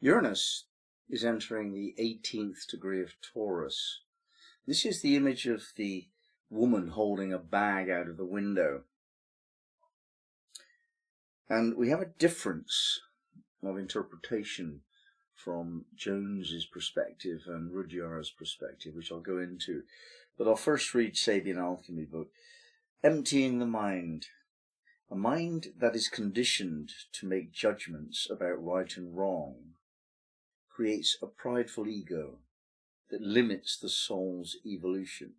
Uranus is entering the 18th degree of Taurus. This is the image of the woman holding a bag out of the window. And we have a difference of interpretation from Jones's perspective and Rudyard's perspective, which I'll go into. But I'll first read Sabian Alchemy book. Emptying the mind. A mind that is conditioned to make judgments about right and wrong creates a prideful ego that limits the soul's evolution.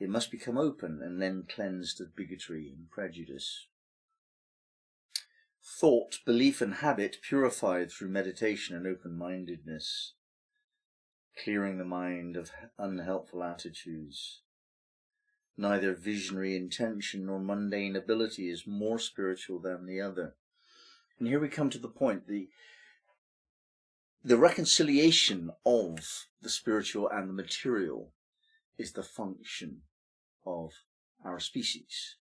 It must become open and then cleansed of bigotry and prejudice. Thought, belief and habit purified through meditation and open-mindedness, clearing the mind of unhelpful attitudes. Neither visionary intention nor mundane ability is more spiritual than the other. And here we come to the point, the reconciliation of the spiritual and the material is the function of our species.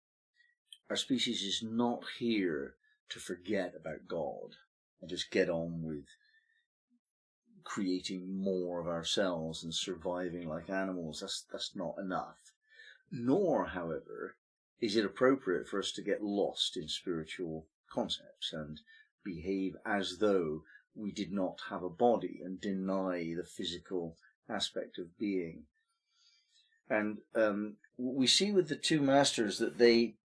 Our species is not here to forget about God and just get on with creating more of ourselves and surviving like animals. That's not enough. Nor, however, is it appropriate for us to get lost in spiritual concepts and behave as though we did not have a body and deny the physical aspect of being. And we see with the two masters that they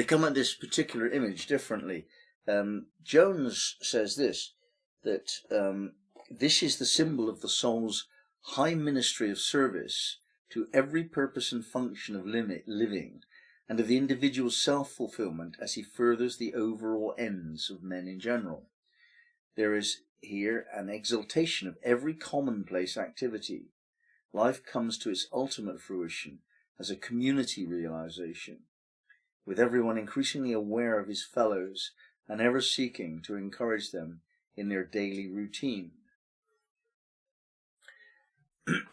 come at this particular image differently. Jones says this, that this is the symbol of the soul's high ministry of service to every purpose and function of living, and of the individual's self-fulfillment as he furthers the overall ends of men in general. There is here an exaltation of every commonplace activity. Life comes to its ultimate fruition as a community realization, with everyone increasingly aware of his fellows and ever seeking to encourage them in their daily routine.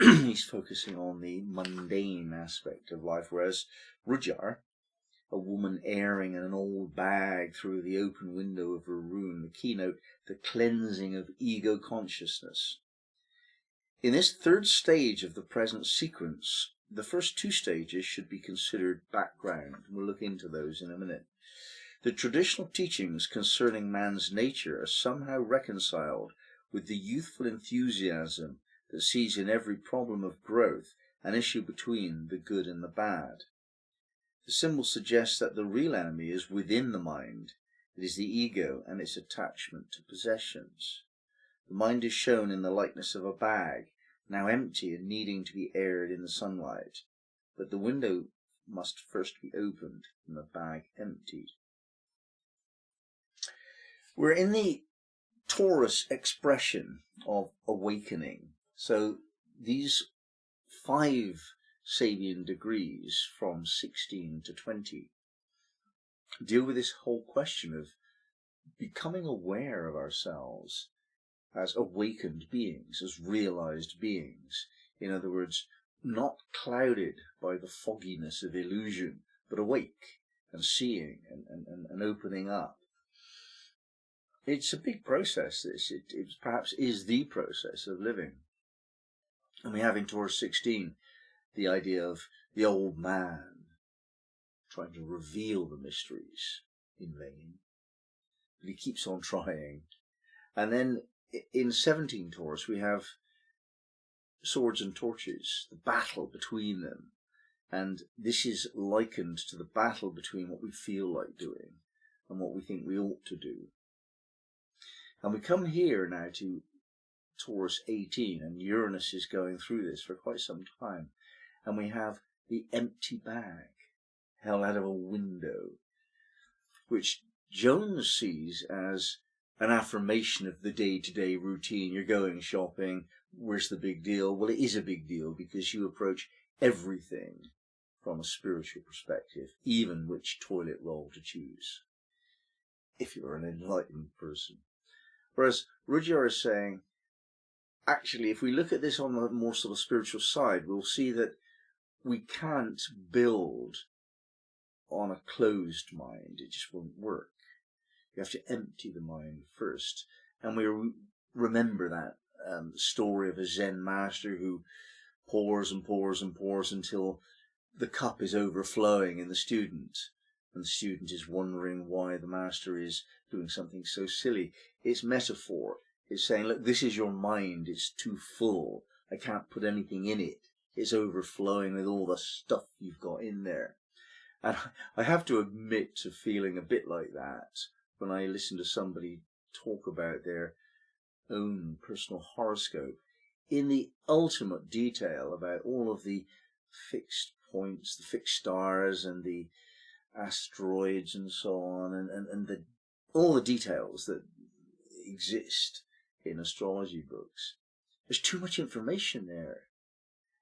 He's focusing on the mundane aspect of life, whereas Rudyard, a woman airing in an old bag through the open window of her room, the keynote, the cleansing of ego consciousness. In this third stage of the present sequence, the first two stages should be considered background. We'll look into those in a minute. The traditional teachings concerning man's nature are somehow reconciled with the youthful enthusiasm that sees in every problem of growth an issue between the good and the bad. The symbol suggests that the real enemy is within the mind. It is the ego and its attachment to possessions. The mind is shown in the likeness of a bag, now empty and needing to be aired in the sunlight. But the window must first be opened and the bag emptied. We're in the Taurus expression of awakening. So these 5 Sabian degrees from 16 to 20 deal with this whole question of becoming aware of ourselves as awakened beings, as realized beings. In other words, not clouded by the fogginess of illusion, but awake and seeing and opening up. It's a big process, this. It perhaps is the process of living. And we have in Taurus 16 the idea of the old man trying to reveal the mysteries in vain. But he keeps on trying. And then in 17 Taurus we have swords and torches, the battle between them. And this is likened to the battle between what we feel like doing and what we think we ought to do. And we come here now to Taurus 18, and Uranus is going through this for quite some time. And we have the empty bag held out of a window, which Jones sees as an affirmation of the day-to-day routine. You're going shopping. Where's the big deal? Well, it is a big deal because you approach everything from a spiritual perspective, even which toilet roll to choose, if you're an enlightened person. Whereas Rudyard is saying, actually, if we look at this on the more sort of spiritual side, we'll see that we can't build on a closed mind. It just won't work. You have to empty the mind first. And we remember that story of a Zen master who pours and pours and pours until the cup is overflowing in the student, and the student is wondering why the master is doing something so silly. It's metaphor. It's saying, look, this is your mind. It's too full. I can't put anything in it. It's overflowing with all the stuff you've got in there. And I have to admit to feeling a bit like that when I listen to somebody talk about their own personal horoscope in the ultimate detail about all of the fixed points, the fixed stars and the asteroids and so on, and all the details that exist in astrology books. There's too much information there.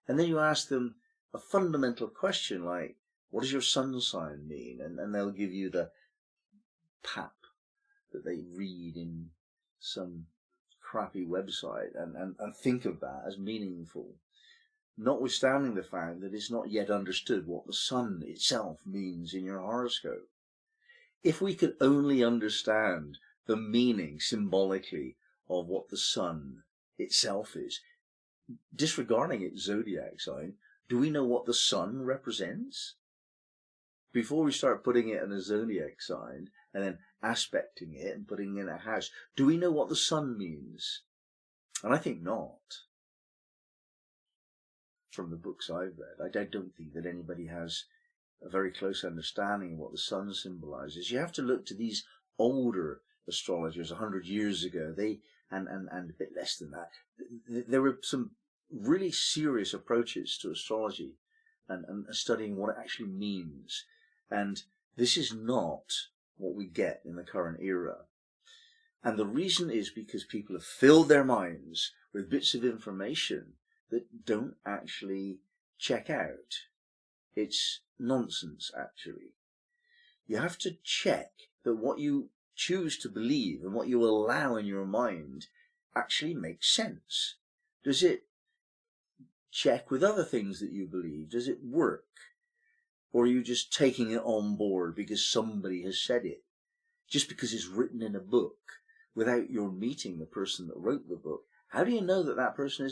And then you ask them a fundamental question like, what does your sun sign mean? And they'll give you the pap that they read in some crappy website and think of that as meaningful, notwithstanding the fact that it's not yet understood what the sun itself means in your horoscope. If we could only understand the meaning symbolically of what the sun itself is, disregarding its zodiac sign, do we know what the sun represents? Before we start putting it in a zodiac sign and then aspecting it and putting it in a house, do we know what the sun means? And I think not. From the books I've read, I don't think that anybody has a very close understanding of what the sun symbolizes. You have to look to these older astrologers 100 years ago. And a bit less than that. There were some really serious approaches to astrology and studying what it actually means. And this is not what we get in the current era. And the reason is because people have filled their minds with bits of information that don't actually check out. It's nonsense, actually. You have to check that what you choose to believe and what you allow in your mind actually makes sense. Does it check with other things that you believe? Does it work? Or are you just taking it on board because somebody has said it? Just because it's written in a book without your meeting the person that wrote the book? How do you know that that person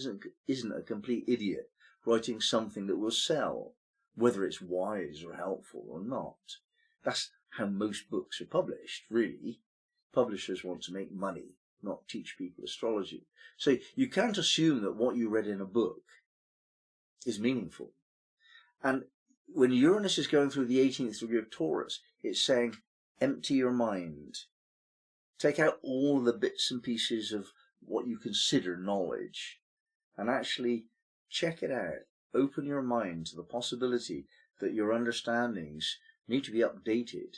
isn't a complete idiot writing something that will sell, whether it's wise or helpful or not? That's how most books are published, really. Publishers want to make money, not teach people astrology. So you can't assume that what you read in a book is meaningful. And when Uranus is going through the 18th degree of Taurus, it's saying, empty your mind. Take out all the bits and pieces of what you consider knowledge and actually check it out. Open your mind to the possibility that your understandings need to be updated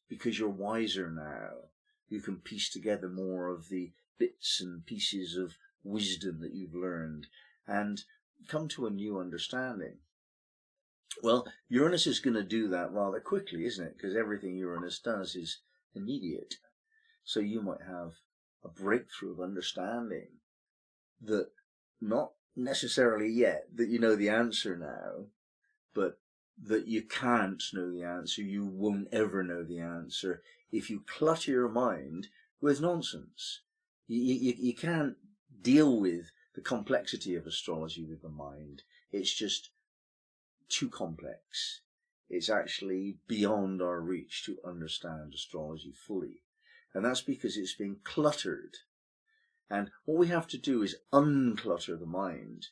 because you're wiser now. You can piece together more of the bits and pieces of wisdom that you've learned and come to a new understanding. Well, Uranus is going to do that rather quickly, isn't it? Because everything Uranus does is immediate. So you might have a breakthrough of understanding that not necessarily yet that you know the answer now, but that you can't know the answer, you won't ever know the answer if you clutter your mind with nonsense. You can't deal with the complexity of astrology with the mind. It's just too complex. It's actually beyond our reach to understand astrology fully. And that's because it's been cluttered. And what we have to do is unclutter the mind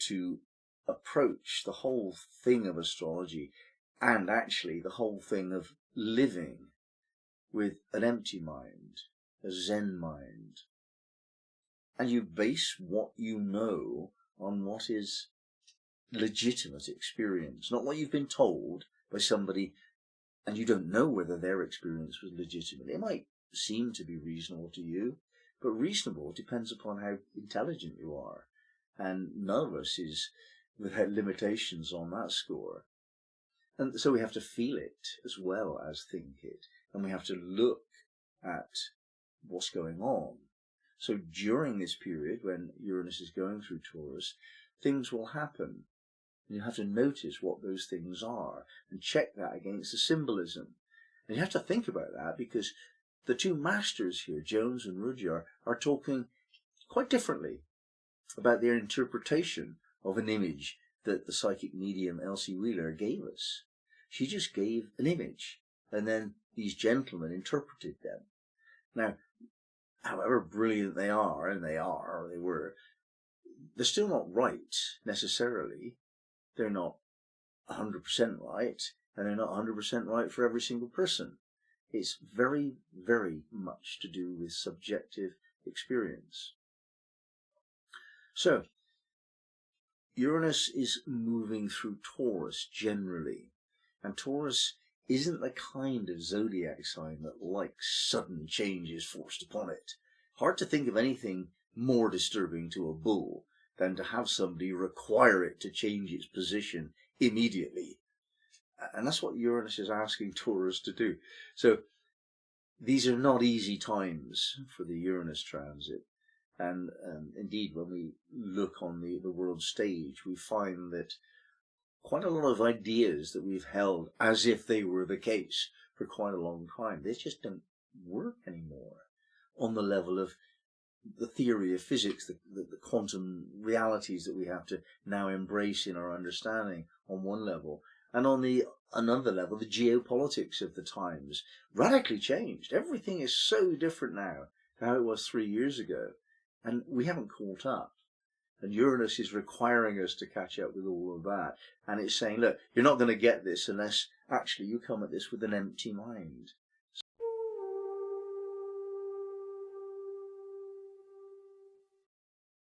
to approach the whole thing of astrology and actually the whole thing of living with an empty mind, a Zen mind. And you base what you know on what is legitimate experience, not what you've been told by somebody and you don't know whether their experience was legitimate. It might seem to be reasonable to you, but reasonable depends upon how intelligent you are. And none of us is without limitations on that score. And so we have to feel it as well as think it. And we have to look at what's going on. So during this period, when Uranus is going through Taurus, things will happen. And you have to notice what those things are and check that against the symbolism. And you have to think about that because the two masters here, Jones and Rudyard, are talking quite differently about their interpretation of an image that the psychic medium Elsie Wheeler gave us. She just gave an image, and then these gentlemen interpreted them. Now, however brilliant they are, and they are, or they were, they're still not right, necessarily. They're not 100% right, and they're not 100% right for every single person. It's very, very much to do with subjective experience. So, Uranus is moving through Taurus generally, and Taurus isn't the kind of zodiac sign that likes sudden changes forced upon it. Hard to think of anything more disturbing to a bull than to have somebody require it to change its position immediately. And that's what Uranus is asking Taurus to do. So these are not easy times for the Uranus transit. And indeed, when we look on the world stage, we find that quite a lot of ideas that we've held as if they were the case for quite a long time, they just don't work anymore on the level of the theory of physics, the quantum realities that we have to now embrace in our understanding on one level. And on another level, the geopolitics of the times radically changed. Everything is so different now to how it was 3 years ago. And we haven't caught up. And Uranus is requiring us to catch up with all of that. And it's saying, look, you're not going to get this unless actually you come at this with an empty mind.